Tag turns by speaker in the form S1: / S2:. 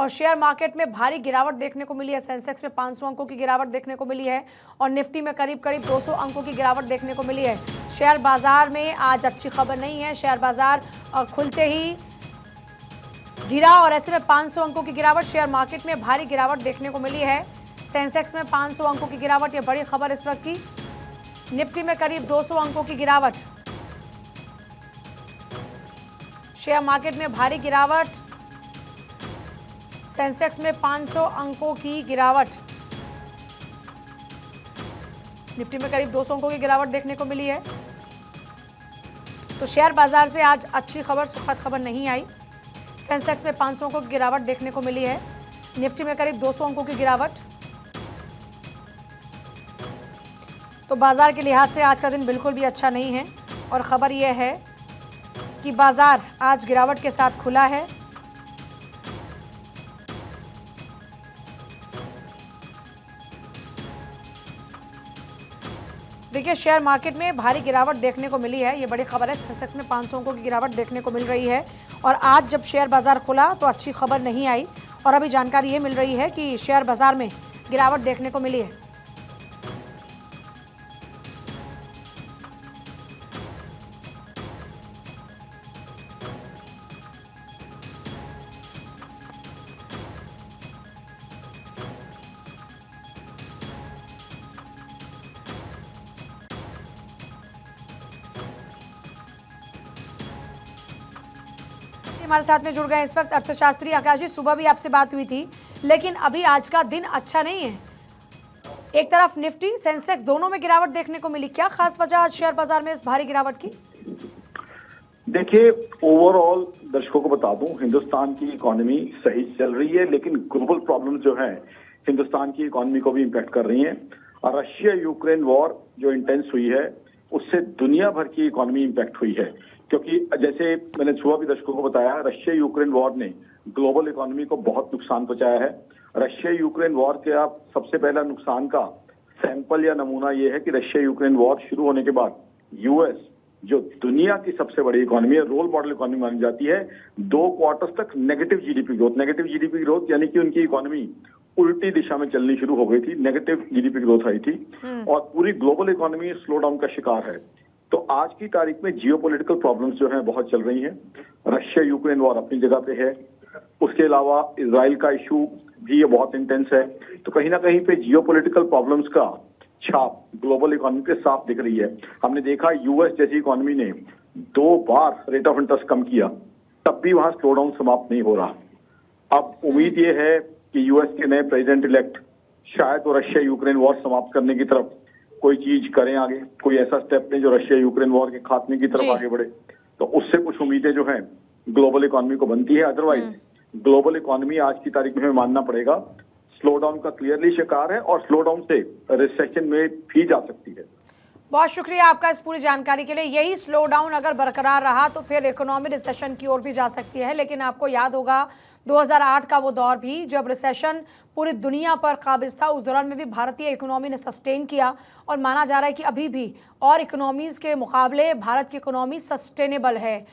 S1: और share market में भारी गिरावट देखने को मिली है। सेंसेक्स में 500 अंकों की गिरावट देखने को मिली है और निफ्टी में करीब करीब 200 अंकों की गिरावट देखने को मिली है। शेयर बाजार में आज अच्छी खबर नहीं है। शेयर बाजार खुलते ही गिरा और ऐसे में 500 अंकों की गिरावट। शेयर मार्केट में भारी गिरावट देखने को मिली है। सेंसेक्स में 500 अंकों की गिरावट, ये बड़ी खबर इस वक्त की। निफ्टी में करीब 200 अंकों की गिरावट। शेयर मार्केट में भारी गिरावट। सेंसेक्स में 500 अंकों की गिरावट। निफ्टी में करीब 200 अंकों की गिरावट देखने को मिली है। तो शेयर बाजार से आज अच्छी खबर, सुखद खबर नहीं आई। सेंसेक्स में 500 अंकों की गिरावट देखने को मिली है। निफ्टी में करीब 200 अंकों की गिरावट। तो बाजार के लिहाज से आज का दिन बिल्कुल भी अच्छा नहीं है और खबर यह है कि बाजार आज गिरावट के साथ खुला है। देखिए, शेयर मार्केट में भारी गिरावट देखने को मिली है, ये बड़ी खबर है। सेंसेक्स में 500 अंकों की गिरावट देखने को मिल रही है और आज जब शेयर बाजार खुला तो अच्छी खबर नहीं आई और अभी जानकारी ये मिल रही है कि शेयर बाजार में गिरावट देखने को मिली है। हमारे साथ में जुड़ गए इस वक्त अर्थशास्त्री आकाश जी। सुबह भी आपसे बात हुई थी, लेकिन अभी आज का दिन अच्छा नहीं है। एक तरफ निफ्टी, सेंसेक्स दोनों में गिरावट देखने को मिली। क्या खास वजह आज शेयर बाजार में इस भारी गिरावट की?
S2: देखिए, ओवरऑल दर्शकों को बता दूं, हिंदुस्तान की इकोनॉमी सही चल रही है, लेकिन ग्लोबल प्रॉब्लम जो है हिंदुस्तान की इकोनॉमी को भी इम्पैक्ट कर रही है। और रशिया यूक्रेन वॉर जो इंटेंस हुई है उससे दुनिया भर की इकोनॉमी इम्पैक्ट हुई है, क्योंकि जैसे मैंने सुबह भी दर्शकों को बताया, रशिया यूक्रेन वॉर ने ग्लोबल इकोनॉमी को बहुत नुकसान पहुंचाया है। रशिया यूक्रेन वॉर के आप सबसे पहला नुकसान का सैंपल या नमूना यह है कि रशिया यूक्रेन वॉर शुरू होने के बाद यूएस, जो दुनिया की सबसे बड़ी इकोनॉमी है, रोल मॉडल इकोनॉमी मानी जाती है, 2 क्वार्टर्स तक नेगेटिव जीडीपी ग्रोथ यानी कि उनकी इकोनॉमी उल्टी दिशा में चलनी शुरू हो गई थी, नेगेटिव जीडीपी ग्रोथ आई थी और पूरी ग्लोबल इकोनॉमी स्लो डाउन का शिकार है। तो आज की तारीख में जियोपॉलिटिकल प्रॉब्लम्स जो हैं बहुत चल रही हैं। रशिया यूक्रेन वॉर अपनी जगह पे है, उसके अलावा इजराइल का इशू भी ये बहुत इंटेंस है। तो कहीं ना कहीं पे जियोपॉलिटिकल प्रॉब्लम्स का छाप ग्लोबल इकोनॉमी पे साफ दिख रही है। हमने देखा यूएस जैसी इकोनॉमी ने 2 बार रेट ऑफ इंटरेस्ट कम किया, तब भी वहां स्लो डाउन समाप्त नहीं हो रहा। अब उम्मीद ये है कि यूएस के नए प्रेसिडेंट इलेक्ट शायद वो रशिया यूक्रेन वॉर समाप्त करने की तरफ कोई चीज करें, आगे कोई ऐसा स्टेप लें जो रशिया यूक्रेन वॉर के खात्मे की तरफ आगे बढ़े। तो उससे कुछ उम्मीदें जो हैं ग्लोबल इकोनॉमी को बनती है। अदरवाइज ग्लोबल इकोनॉमी आज की तारीख में हमें मानना पड़ेगा स्लो डाउन का क्लियरली शिकार है और स्लो डाउन से रिसेशन में भी जा सकती है।
S1: बहुत शुक्रिया आपका इस पूरी जानकारी के लिए। यही स्लो डाउन अगर बरकरार रहा तो फिर इकोनॉमी रिसेशन की ओर भी जा सकती है। लेकिन आपको याद होगा 2008 का वो दौर भी जब रिसेशन पूरी दुनिया पर काबिज था, उस दौरान में भी भारतीय इकोनॉमी ने सस्टेन किया और माना जा रहा है कि अभी भी और इकोनॉमीज़ के मुकाबले भारत की इकोनॉमी सस्टेनेबल है।